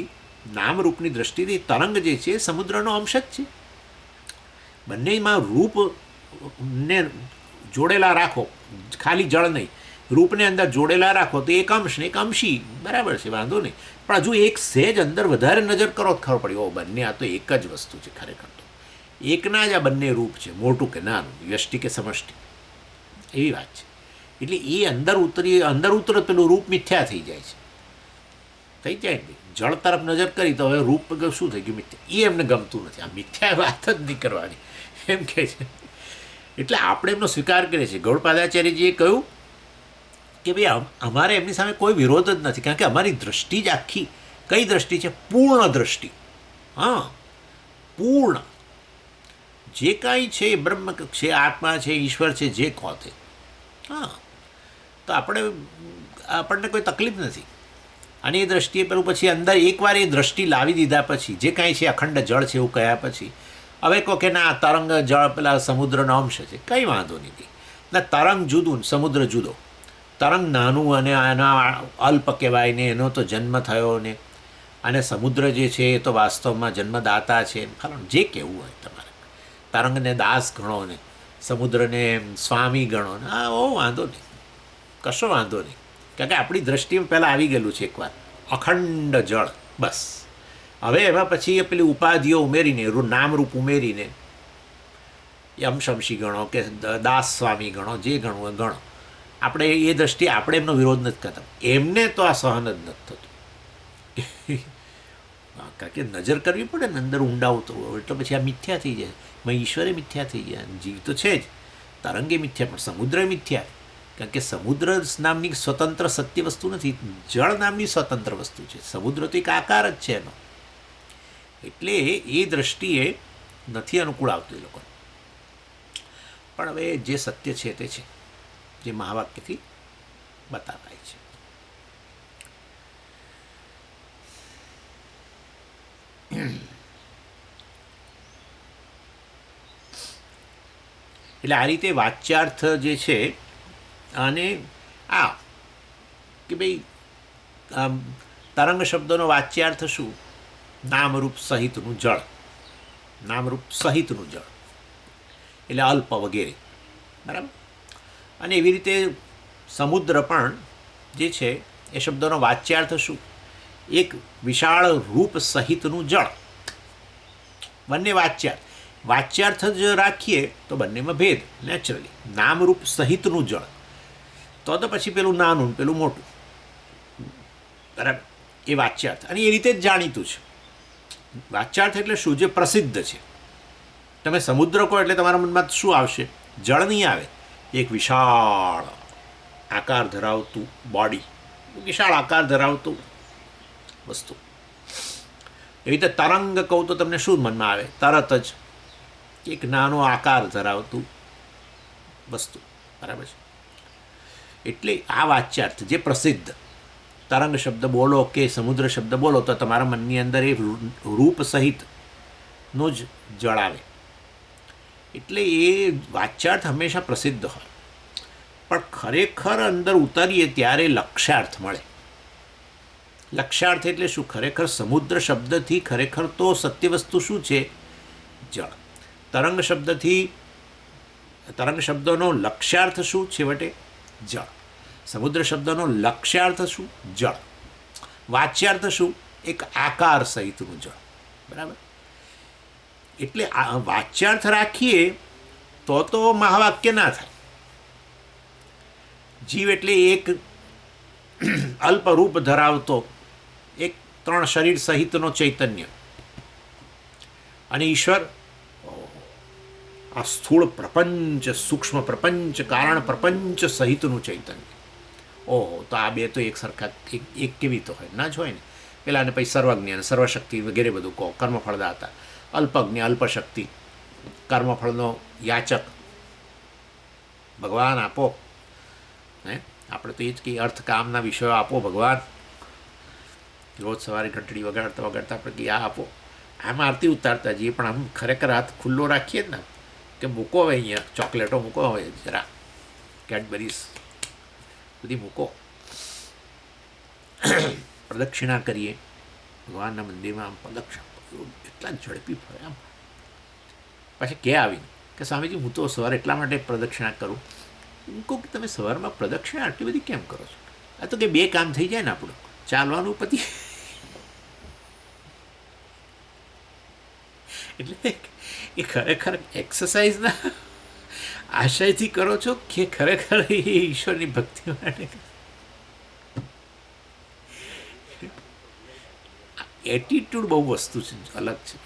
નામરૂપની દ્રષ્ટિથી તરંગ જે છે એ સમુદ્રનો અંશ જ છે. બંનેમાં રૂપને જોડેલા રાખો, ખાલી જળ નહીં, રૂપને અંદર જોડેલા રાખો તો એક અંશ ને એક અંશી, બરાબર છે, વાંધો નહીં. પણ હજુ એક સહેજ અંદર વધારે નજર કરો તો ખબર પડી, ઓ બંને આ તો એક જ વસ્તુ છે, ખરેખર તો એકના જ આ બંને રૂપ છે, મોટું કે નાનું, વ્યષ્ટિ કે સમષ્ટિ, એવી વાત છે. એટલે એ અંદર ઉતરે પેલું રૂપ મિથ્યા થઈ જાય છે, થઈ જાય ને. જળ તરફ નજર કરી તો હવે રૂપ શું થઈ ગયું? મિથ્યા. એ એમને ગમતું નથી, આ મિથ્યા વાત જ નહીં કરવાની એમ કહે છે. એટલે આપણે એમનો સ્વીકાર કરીએ છીએ. ગૌડપાદાચાર્યજીએ કહ્યું કે ભાઈ અમારે એમની સામે કોઈ વિરોધ જ નથી, કારણ કે અમારી દ્રષ્ટિ જ આખી કઈ દ્રષ્ટિ છે? પૂર્ણ દ્રષ્ટિ. હા, પૂર્ણ જે કાંઈ છે એ બ્રહ્મ છે, આત્મા છે, ઈશ્વર છે, જે કહો તે. હા, તો આપણને કોઈ તકલીફ નથી. અને એ દ્રષ્ટિએ પેલું પછી અંદર એકવાર એ દ્રષ્ટિ લાવી દીધા પછી જે કાંઈ છે અખંડ જળ છે એવું કહ્યા પછી હવે કહો કે ના તરંગ જળ પેલા સમુદ્રનો અંશ છે, કંઈ વાંધો નથી. ના, તરંગ જુદું ને સમુદ્ર જુદો. તરંગ નાનું અને આના અલ્પ કહેવાય ને, એનો તો જન્મ થયો ને, અને સમુદ્ર જે છે એ તો વાસ્તવમાં જન્મદાતા છે. ખરું, જે કહેવું હોય તમારે. તરંગને દાસ ગણો ને સમુદ્રને સ્વામી ગણો ને, હા, ઓ વાંધો નહીં, કશો વાંધો નહીં. કારણ કે આપણી દ્રષ્ટિમાં પહેલાં આવી ગયેલું છે એકવાર અખંડ જળ, બસ. હવે એમાં પછી એ પેલી ઉપાધિઓ ઉમેરીને, નામરૂપ ઉમેરીને યમશમશી ગણો કે દાસ સ્વામી ગણો, જે ગણવું એ ગણો. આપણે એ દ્રષ્ટિએ આપણે એમનો વિરોધ નથી કરતા, એમને તો આ સહન જ નથી થતું. કારણ કે નજર કરવી પડે ને, અંદર ઊંડા ઉતરવું હોય એટલે પછી આ મિથ્યા થઈ જાય. ઈશ્વરે મિથ્યા થઈ જાય, જીવ તો છે જ, તરંગે મિથ્યા, પણ સમુદ્ર મિથ્યા. કારણ કે સમુદ્ર નામની સ્વતંત્ર સત્ય વસ્તુ નથી, જળ નામની સ્વતંત્ર વસ્તુ છે. સમુદ્ર તો એક આકાર જ છે એનો. એટલે એ દ્રષ્ટિએ નથી અનુકૂળ આવતું એ લોકોને. પણ હવે જે સત્ય છે તે છે, જે મહાવાક્યથી બતાવાય છે. એટલે આ રીતે વાચ્યાર્થ જે છે, અને આ કે ભાઈ તરંગ શબ્દનો વાચ્યાર્થ શું? નામરૂપ સહિતનું જળ. નામરૂપ સહિતનું જળ એટલે અલ્પ વગેરે, બરાબર. અને એવી રીતે સમુદ્ર પણ જે છે એ શબ્દનો વાચ્યાર્થ શું? એક વિશાળ રૂપ સહિતનું જળ. બંને વાચ્યાર્થ. વાચ્યાર્થ જ રાખીએ તો બંનેમાં ભેદ નેચરલી. નામરૂપ સહિતનું જળ તો પછી પેલું નાનું પેલું મોટું, બરાબર, એ વાચ્યાર્થ. અને એ રીતે જ જાણીતું છે. વાચ્યાર્થ એટલે શું? જે પ્રસિદ્ધ છે. તમે સમુદ્ર કહો એટલે તમારા મનમાં શું આવશે? જળ નહીં આવે, એક વિશાળ આકાર ધરાવતું બોડી, વિશાળ આકાર ધરાવતું વસ્તુ. એવી રીતે તરંગ કહું તો તમને શું મનમાં આવે? તરત જ એક નાનો આકાર ધરાવતું વસ્તુ, બરાબર છે. એટલે આ વાચ્યાર્થ જે પ્રસિદ્ધ, તરંગ શબ્દ બોલો કે સમુદ્ર શબ્દ બોલો તો તમારા મનની અંદર એ રૂપ સહિતનું જ જળ આવે. એટલે એ વાચ્યાર્થ હંમેશા પ્રસિદ્ધ હોય, પણ ખરેખર અંદર ઉતારીએ ત્યારે લક્ષ્યાર્થ મળે. લક્ષ્યાર્થ એટલે શું? ખરેખર સમુદ્ર શબ્દથી ખરેખર તો સત્ય વસ્તુ શું છે? જળ. તરંગ શબ્દથી, તરંગ શબ્દનો લક્ષ્યાર્થ શું? છેવટે જળ. સમુદ્ર શબ્દનો લક્ષ્યાર્થ શું? જળ. વાચ્યાર્થ શું? એક આકાર સહિતનું જળ, બરાબર. એટલે વાચ્યાર્થ રાખીએ તો મહાવાક્ય ના થાય. જીવ એટલે એક અલ્પ રૂપ ધરાવતો એક 3 શરીર સહિતનો ચૈતન્ય, અને ઈશ્વર આ સ્થૂળ પ્રપંચ, સૂક્ષ્મ પ્રપંચ, કારણ પ્રપંચ સહિતનું ચૈતન્ય. ઓહો, તો આ બે તો એક સરખા એક કેવી તો હોય ના જ હોય ને. પેલાને પછી સર્વજ્ઞ અને સર્વશક્તિ વગેરે બધું કહો, કર્મફળદાતા. અલ્પજ્ઞ, અલ્પશક્તિ, કર્મફળનો યાચક. ભગવાન આપો, હે આપણે તો એ જ કે અર્થ કામના વિષયો આપો ભગવાન. રોજ સવારે ઘંટડી વગાડતા વગાડતા આપણે કે આ આપો. આમ આરતી ઉતારતા જઈએ, પણ આમ ખરેખર હાથ ખુલ્લો રાખીએ જ ને કે મૂકો હવે અહીંયા ચોકલેટો મૂકો, હવે જરા કેડબરીઝ બધી મૂકો. પ્રદક્ષિણા કરીએ ભગવાનના મંદિરમાં, આમ પ્રદક્ષિણા એટલા ઝડપી ફરે આમ. પછી કે આવીને કે સ્વામીજી હું તો સવારે એટલા માટે પ્રદક્ષિણા કરું. હું કહું કે તમે સવારમાં પ્રદક્ષિણા આટલી બધી કેમ કરો છો? આ તો કે બે કામ થઈ જાય ને આપણું, ચાલવાનું પતિ. એટલે એ ખરેખર એક્સરસાઇઝના આશયથી કરો છો કે ખરેખર એ ઈશ્વરની ભક્તિ માટે? એટીટ્યૂડ બહુ વસ્તુ છે, અલગ છે.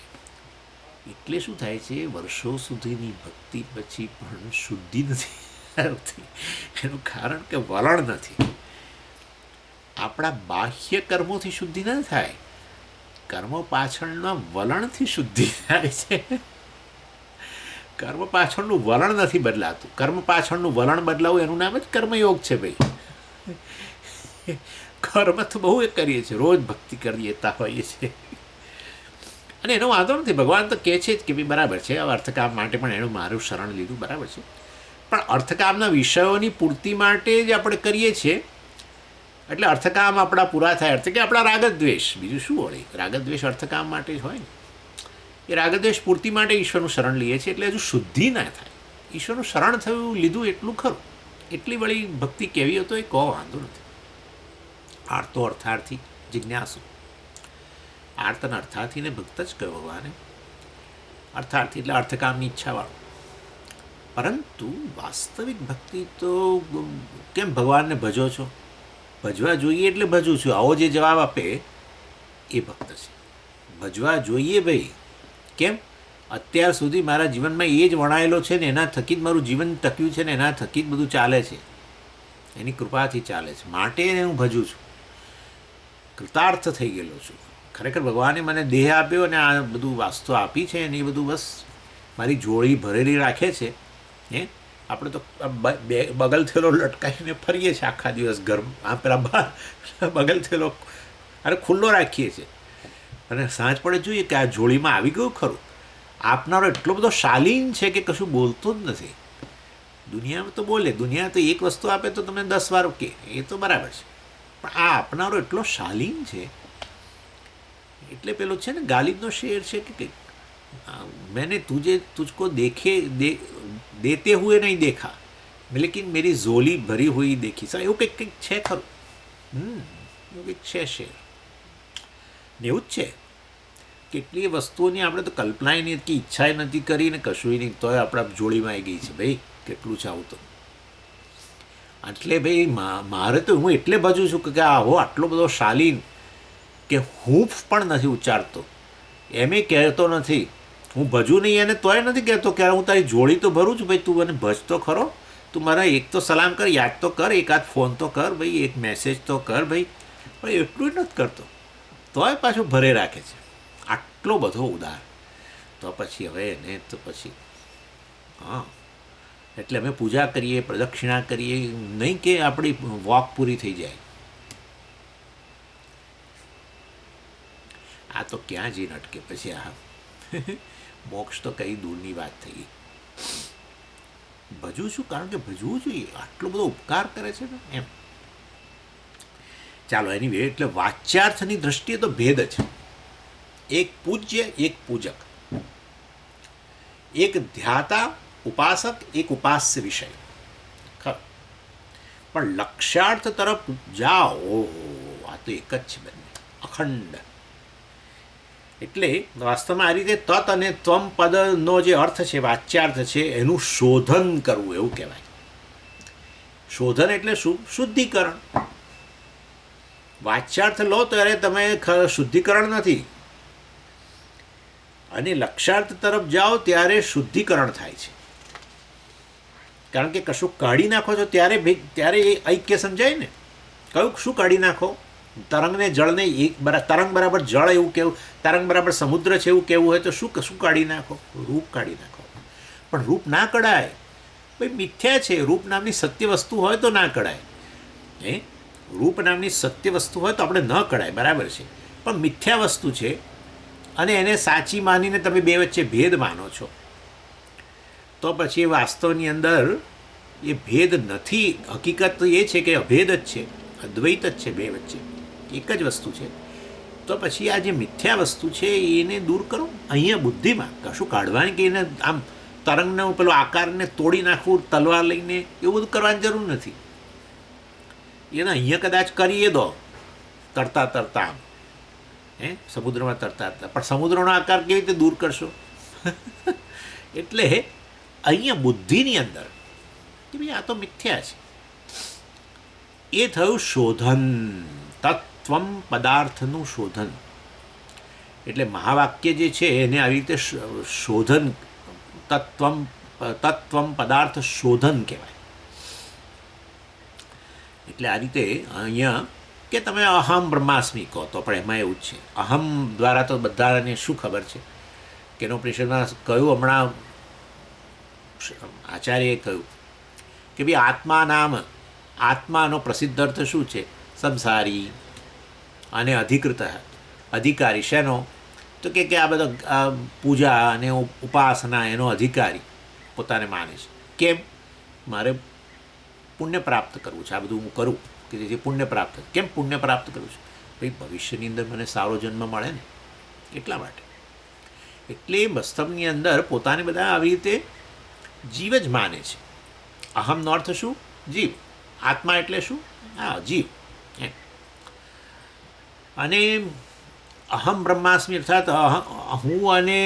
એટલે શું થાય છે, વર્ષો સુધીની ભક્તિ પછી પણ શુદ્ધિ નથી આવતી. એનું કારણ કે વલણ નથી. આપણા બાહ્ય કર્મોથી શુદ્ધિ ન થાય, કર્મ પાછળના વલણથી શુદ્ધિ થાય છે. કર્મ પાછળનું વલણ નથી બદલાતું. કર્મ પાછળનું વલણ બદલાવું એનું નામ જ કર્મયોગ છે ભાઈ. કર્મ તો બહુ એ કરીએ છીએ, રોજ ભક્તિ કરી લેતા હોઈએ છીએ, અને એનો વાંધો નથી. ભગવાન તો કહે છે જ કે ભાઈ બરાબર છે, અર્થકામ માટે પણ એનું મારું શરણ લીધું, બરાબર છે. પણ અર્થકામના વિષયોની પૂર્તિ માટે જ આપણે કરીએ છીએ, એટલે અર્થકામ આપણા પૂરા થાય. અર્થ કે આપણા રાગદ્વેષ, બીજું શું વળે? રાગદ્વેષ અર્થકામ માટે જ હોય ને. એ રાગદ્વેષ પૂર્તિ માટે ઈશ્વરનું શરણ લઈએ છીએ, એટલે હજુ શુદ્ધિ ના થાય. ઈશ્વરનું શરણ થયું, લીધું એટલું ખરું. એટલી વળી ભક્તિ કેવી હતો એ કહો, વાંધો નથી. આર્તો અર્થાર્થી જિજ્ઞાસુ. આર્ત અને અર્થાર્થીને ભક્ત જ કહ્યો ભગવાને. અર્થાર્થી એટલે અર્થકામની ઈચ્છાવાળો. પરંતુ વાસ્તવિક ભક્તિ તો કેમ ભગવાનને ભજો છો? ભજવા જોઈએ એટલે ભજું છું, આવો જે જવાબ આપે એ ભક્ત છે. ભજવા જોઈએ ભાઈ. કેમ? અત્યાર સુધી મારા જીવનમાં એ જ વણાયેલો છે ને, એના થકી જ મારું જીવન ટક્યું છે ને, એના થકી જ બધું ચાલે છે, એની કૃપાથી ચાલે છે, માટે હું ભજું છું. કૃતાર્થ થઈ ગયેલો છું. ખરેખર ભગવાને મને દેહ આપ્યો અને આ બધું વાસ્તુ આપી છે, અને એ બધું બસ મારી જોડી ભરેલી રાખે છે. હે, આપણે તો બગલ થેલો લટકાવીને ફરીએ છીએ આખા દિવસ ઘરમાં. આ પેલા બહાર બગલ થેલો અરે ખુલ્લો રાખીએ છીએ, અને સાંજ પડે જોઈએ કે આ જોડીમાં આવી ગયું ખરું. આપનારો એટલો બધો શાલીન છે કે કશું બોલતો જ નથી. દુનિયામાં તો બોલે, દુનિયા તો એક વસ્તુ આપે તો તમે 10 વાર કે એ તો બરાબર છે, પણ આ આપનારો એટલો શાલીન છે. એટલે પેલો છે ને ગાલિબનો શેર છે કે मैंने तुझको देते हुए नहीं देखा, लेकिन मेरी झोली भरी हुई देखी. સર એવું કંઈક છે ખરું. એવું કંઈક છે શેર ને. એવું જ છે. કેટલીય વસ્તુઓની આપણે તો કલ્પનાય નહીં કે ઈચ્છાએ નથી કરી ને કશું નહીં, તોય આપણા જોડીમાં આવી ગઈ છે ભાઈ. કેટલું છે આવું તો. એટલે ભાઈ મારે તો હું એટલે ભજું છું કે આવો આટલો બધો શાલીન કે હું પણ નથી ઉચ્ચારતો, એમ કહેતો નથી. હું ભજું નહીં એને તોય નથી કહેતો કે હું તારી જોડી તો ભરું છું ભાઈ, તું મને ભજ તો ખરો. તું મારા એક તો સલામ કર, યાદ તો કર, એકાદ ફોન તો કર ભાઈ, એક મેસેજ તો કર ભાઈ. પણ એટલું જ નથી કરતો, તોય પાછું ભરે રાખે છે. આટલો બધો ઉદાર. તો પછી હવે એને તો પછી હા, એટલે અમે પૂજા કરીએ, પ્રદક્ષિણા કરીએ, નહીં કે આપણી વોક પૂરી થઈ જાય. આ તો ક્યાં જઈને અટકે પછી. આ મોક્ષ તો કઈ દૂરની વાત થઈ. ભજવું છું કારણ કે ભજવું જોઈએ, આટલો બધો ઉપકાર કરે છે ને એમ. ચાલો એની વે. એટલે વાચ્યાર્થની દ્રષ્ટિએ તો ભેદ છે. એક પૂજ્ય, એક પૂજક, એક ધ્યાતા ઉપાસક, એક ઉપાસ્ય વિષય. ખરું. પણ લક્ષ્યાર્થ તરફ જાઓ, આ તો એક જ છે બંને, અખંડ. એટલે વાસ્તવમાં આ રીતે તત અને ત્વમ પદનો જે અર્થ છે, વાચ્યાર્થ છે, એનું શોધન કરવું એવું કહેવાય. શોધન એટલે શું? શુદ્ધિકરણ. વાચ્યાર્થ લો ત્યારે તમે શુદ્ધિકરણ નથી, અને લક્ષ્યાર્થ તરફ જાઓ ત્યારે શુદ્ધિકરણ થાય છે. કારણ કે કશું કાઢી નાખો છો ત્યારે એ ઐક્ય સમજાય ને. કયું શું કાઢી નાખો? તરંગને જળને તરંગ બરાબર જળ એવું કેવું, તરંગ બરાબર સમુદ્ર છે એવું કેવું હોય તો શું કશું કાઢી નાખો? રૂપ કાઢી નાખો. પણ રૂપ ના કઢાય ભાઈ, મિથ્યા છે. રૂપ નામની સત્ય વસ્તુ હોય તો ના કઢાય. રૂપ નામની સત્ય વસ્તુ હોય તો આપણે ન કઢાય, બરાબર છે. પણ મિથ્યા વસ્તુ છે અને એને સાચી માનીને તમે બે વચ્ચે ભેદ માનો છો, તો પછી એ વાસ્તવની અંદર એ ભેદ નથી. હકીકત તો એ છે કે અભેદ જ છે, અદ્વૈત જ છે, બે વચ્ચે એક જ વસ્તુ છે. તો પછી આ જે મિથ્યા વસ્તુ છે એને દૂર કરો. અહીંયા બુદ્ધિમાં કશું કાઢવાની કે એને આમ તરંગને પેલો આકારને તોડી નાખવું તલવાર લઈને એવું બધું કરવાની જરૂર નથી. એને અહીંયા કદાચ કરીએ દો તરતા તરતા આમ સમુદ્રમાં તરતા હતા, પણ સમુદ્રનો આકાર કેવી રીતે દૂર કરશો? એટલે અહીંયા બુદ્ધિની અંદર કે ભાઈ આ તો મિથ્યા છે, એ થયું શોધન, તત્વમ પદાર્થનું શોધન. એટલે મહાવાક્ય જે છે એને આવી રીતે શોધન, તત્વમ પદાર્થ શોધન કહેવાય. એટલે આ રીતે અહીંયા કે તમે અહમ બ્રહ્માસ્મિ કહો તો પણ એમાં એવું જ છે. અહમ દ્વારા તો બધાને શું ખબર છે કે એનો પ્રેશરમાં કહ્યું, હમણાં આચાર્યએ કહ્યું કે ભાઈ આત્માનો પ્રસિદ્ધ અર્થ શું છે? સંસારી અને અધિકૃત, અધિકારી. શેનો? તો કે આ બધા પૂજા અને ઉપાસના એનો અધિકારી પોતાને માને છે. કેમ? મારે પુણ્ય પ્રાપ્ત કરવું છે, આ બધું હું કરું કે જેથી પુણ્ય પ્રાપ્ત. કેમ પુણ્ય પ્રાપ્ત કરું છું? ભાઈ ભવિષ્યની અંદર મને સારો જન્મ મળે ને, એટલા માટે. એટલે વાસ્તવની અંદર પોતાને બધા આવી રીતે જીવ જ માને છે. અહમનો અર્થ શું? જીવ. આત્મા એટલે શું? હા, જીવ. અને અહમ બ્રહ્માસ્મિ અર્થાત હું અને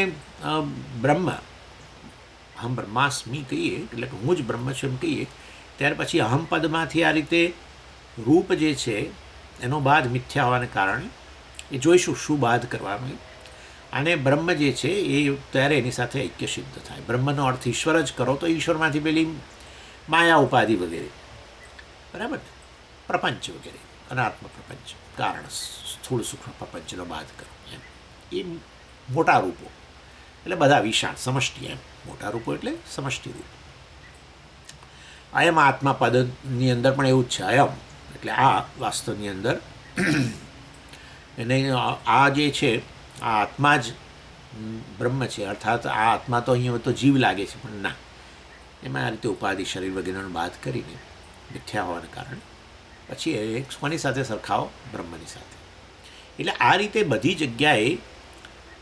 બ્રહ્મ, અહમ બ્રહ્માસ્મિ કહીએ એટલે કે હું જ બ્રહ્મ છું એમ કહીએ, ત્યાર પછી અહમ પદમાંથી આ રીતે રૂપ જે છે એનો બાદ મિથ્યા હોવાને કારણે એ જોઈશું શું બાદ કરવાનું. અને બ્રહ્મ જે છે એ ત્યારે એની સાથે ઐક્ય સિદ્ધ થાય. બ્રહ્મનો અર્થ ઈશ્વર જ કરો તો ઈશ્વરમાંથી પેલી માયા ઉપાધિ વગેરે, બરાબર ને, પ્રપંચ વગેરે, અનાત્મ પ્રપંચ, કારણ સ્થૂળ સૂક્ષ્મ પ્રપંચનો બાદ કરો એમ. એ મોટા રૂપો એટલે બધા વિશાળ સમષ્ટિ એમ. મોટા રૂપો એટલે સમષ્ટિ રૂપ. અયમ આત્મા પદની અંદર પણ એવું જ છે. અયમ એટલે આ વાસ્તવની અંદર એને આ જે છે આ આત્મા જ બ્રહ્મ છે. અર્થાત આ આત્મા તો અહીંયા તો જીવ લાગે છે, પણ ના, એમાં આ રીતે ઉપાધિ શરીર વગેરેનો બાદ કરીને મિથ્યા હોવાને કારણે પછી એ કોની સાથે સરખાવો? બ્રહ્મની સાથે. એટલે આ રીતે બધી જગ્યાએ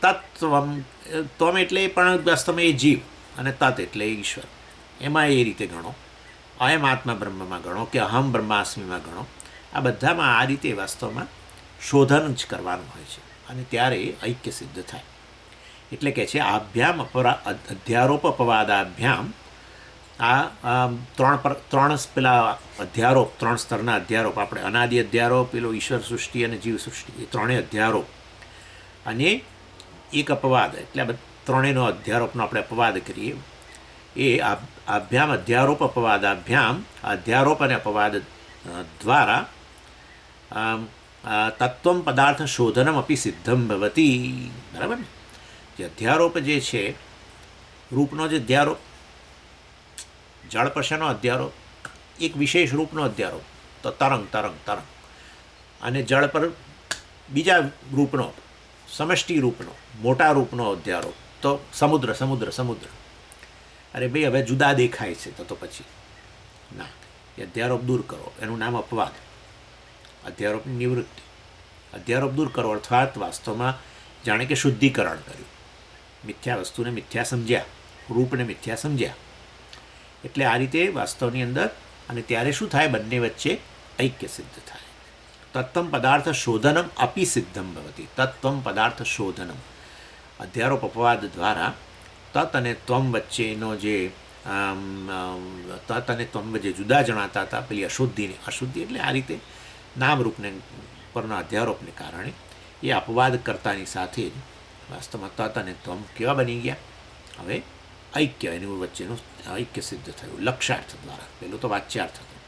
તત્વમ એટલે પણ વાસ્તવમાં એ જીવ અને તત એટલે ઈશ્વર, એમાં એ રીતે ગણો. અયમ આત્મા બ્રહ્મમાં ગણો કે અહમ બ્રહ્માસ્મિમાં ગણો. આ બધામાં આ રીતે વાસ્તવમાં શોધન જ કરવાનું હોય છે અને ત્યારે ઐક્ય સિદ્ધ થાય. એટલે કે છે આભ્યામ અધ્યારોપ અપવાદાભ્યામ. આ ત્રણ પેલા અધ્યારોપ, 3 સ્તરના અધ્યારોપ, આપણે અનાદિ અધ્યારોપ, પેલો ઈશ્વર સૃષ્ટિ અને જીવ સૃષ્ટિ, એ ત્રણેય અધ્યારોપ અને એક અપવાદ, એટલે ત્રણેયનો અધ્યારોપનો આપણે અપવાદ કરીએ. એ આભ્યામ અધ્યારોપ અપવાદાભ્યામ, અધ્યારોપ અને અપવાદ દ્વારા તત્વમ પદાર્થ શોધનમ અપી સિદ્ધમ ભવતી. બરાબર ને? જે અધ્યારોપ જે છે, રૂપનો જે અધ્યારોપ, જળ પશાનો અધ્યારોપ, એક વિશેષ રૂપનો અધ્યારોપ તો તરંગ, અને જળ પર બીજા રૂપનો, સમષ્ટિ રૂપનો, મોટા રૂપનો અધ્યારોપ તો સમુદ્ર. અરે ભાઈ હવે જુદા દેખાય છે તો પછી ના, એ અધ્યારોપ દૂર કરો, એનું નામ અપવાદ. અધ્યારોપની નિવૃત્તિ, અધ્યારોપ દૂર કરો અર્થાત વાસ્તવમાં જાણે કે શુદ્ધિકરણ કર્યું. મિથ્યા વસ્તુને મિથ્યા સમજ્યા, રૂપને મિથ્યા સમજ્યા. એટલે આ રીતે વાસ્તવની અંદર, અને ત્યારે શું થાય? બંને વચ્ચે ઐક્ય સિદ્ધ થાય. તત્વમ પદાર્થ શોધનમ અપી સિદ્ધમ ભવતી. તત્વમ પદાર્થ શોધનમ, અધ્યારોપ અપવાદ દ્વારા તત અને ત્વમ વચ્ચેનો જે તત અને ત્વમ જે જુદા જણાતા હતા, પેલી અશુદ્ધિ એટલે આ રીતે નામરૂપને પરના અધ્યારોપને કારણે એ અપવાદ કરતાની સાથે જ વાસ્તવમાં તત અને ત્વમ કેવા બની ગયા? હવે ઐક્ય એની વચ્ચેનું ઐક્ય સિદ્ધ થયું લક્ષાર્થ દ્વારા. પેલું તો વાચ્યાર્થ હતું.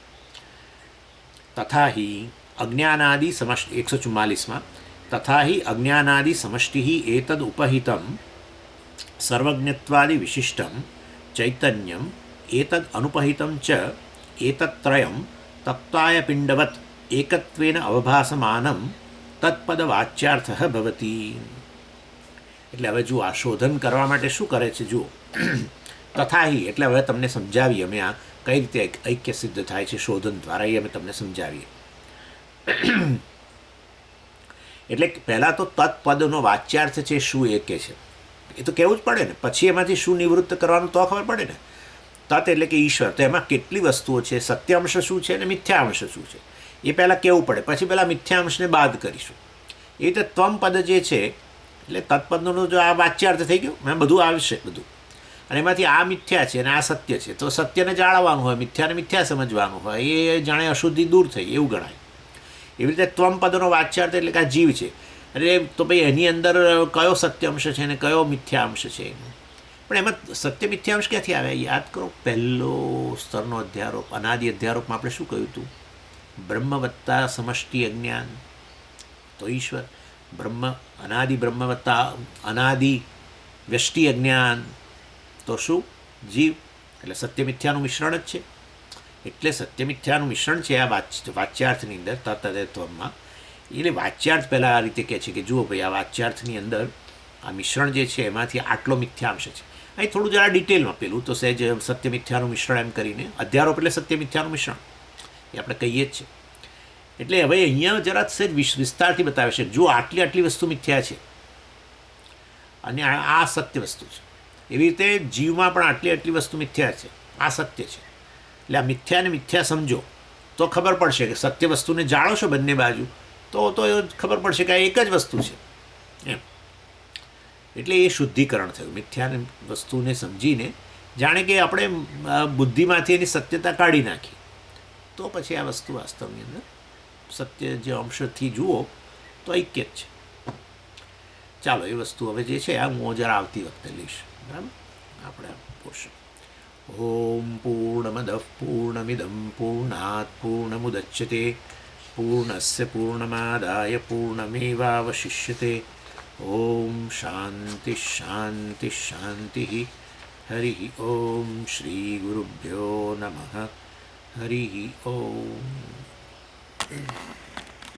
તથા હિ અજ્ઞાનાદિ સમષ્ટિ 144માં તથા હિ અજ્ઞાનાદિ સમષ્ટિ એતદ ઉપહિતમ સર્વજ્ઞત્વાદિ વિશિષ્ટમ ચૈતન્યમ એતદ અનુપહિતમ ચ એતત્રયમ તત્વાય પિંડવત એકત્વેન અવભાસમાનમ તત્પદ વાચ્યાર્થ ભવતી. એટલે હવે જુઓ આ શોધન કરવા માટે શું કરે છે જુઓ. તથા હિ એટલે હવે તમને સમજાવીએ અમે આ કઈ રીતે ઐક્ય સિદ્ધ થાય છે શોધન દ્વારા, એ અમે તમને સમજાવીએ. એટલે પહેલાં તો તત્પદનો વાચ્યાર્થ છે શું એ કે છે એ તો કહેવું જ પડે ને, પછી એમાંથી શું નિવૃત્ત કરવાનું તો ખબર પડે ને. તત એટલે કે ઈશ્વર, તો એમાં કેટલી વસ્તુઓ છે, સત્યાંશ શું છે અને મિથ્યાંશ શું છે એ પહેલાં કહેવું પડે, પછી પહેલાં મિથ્યાંશને બાદ કરીશું. એ રીતે ત્વમ પદ જે છે એટલે તત્પદનો જો આ વાચ્યાર્થ થઈ ગયો, મેં બધું આવશે બધું, અને એમાંથી આ મિથ્યા છે અને આ સત્ય છે, તો સત્યને જાળવવાનું હોય, મિથ્યાને મિથ્યા સમજવાનું હોય, એ જાણે અશુદ્ધિ દૂર થઈ એવું ગણાય. એવી રીતે ત્વમ પદનો વાચ્યાર્થ એટલે કે આ જીવ છે, અરે તો ભાઈ એની અંદર કયો સત્યાંશ છે અને કયો મિથ્યાંશ છે. પણ એમાં સત્ય મિથ્યાંશ ક્યાંથી આવે યાદ કરો. પહેલો સ્તરનો અધ્યારોપ, અનાદિ અધ્યારોપમાં આપણે શું કહ્યું હતું? બ્રહ્મ વત્તા સમષ્ટિ અજ્ઞાન તો ઈશ્વર, બ્રહ્મ અનાદિ બ્રહ્મ વત્તા અનાદિ વ્યષ્ટિ અજ્ઞાન તો શું? જીવ. એટલે સત્ય મિથ્યાનું મિશ્રણ જ છે. એટલે સત્ય મિથ્યાનું મિશ્રણ છે આ વાચ્યાર્થની અંદર તત્તત્વમાં. એટલે વાચ્યાર્થ પહેલાં આ રીતે કહે છે કે જુઓ ભાઈ આ વાચ્યાર્થની અંદર આ મિશ્રણ જે છે એમાંથી આટલો મિથ્યાંશ છે. અહીં થોડું જરા ડિટેલમાં પેલું તો સહેજ સત્ય મિથ્યાનું મિશ્રણ એમ કરીને, અધ્યારોપ એટલે સત્ય મિથ્યાનું મિશ્રણ એ આપણે કહીએ જ છે. એટલે હવે અહીંયા જરા સહેજ વિસ્તારથી બતાવે છે જો આટલી આટલી વસ્તુ મિથ્યા છે અને આ સત્ય વસ્તુ છે. એવી રીતે જીવમાં પણ આટલી આટલી વસ્તુ મિથ્યા છે, આ સત્ય છે. એટલે આ મિથ્યાને મિથ્યા સમજો તો ખબર પડશે કે સત્ય વસ્તુને જાણો છો બંને બાજુ તો ખબર પડશે કે આ એક જ વસ્તુ છે એમ. એટલે એ શુદ્ધિકરણ થયું. મિથ્યાને વસ્તુને સમજીને જાણે કે આપણે બુદ્ધિમાંથી એની સત્યતા કાઢી નાખી તો પછી આ વસ્તુ વાસ્તવની અંદર સત્ય જે અંશથી જુઓ તો ઐક્ય જ છે. ચાલો એ વસ્તુ હવે જે છે આ હું જરા આવતી વખતે લઈશ, બરાબર. આપણે પોષણ. ઓમ પૂર્ણમદ પૂર્ણમિદમ પૂર્ણાત પૂર્ણમુદચ્યતે પૂર્ણસ્ય પૂર્ણમાદાય પૂર્ણમેવાવશિષ્યતે. ઓમ શાંતિ શાંતિ શાંતિ. હરિ ઓમ શ્રી ગુરુભ્યો નમઃ. હરિ ઓમ.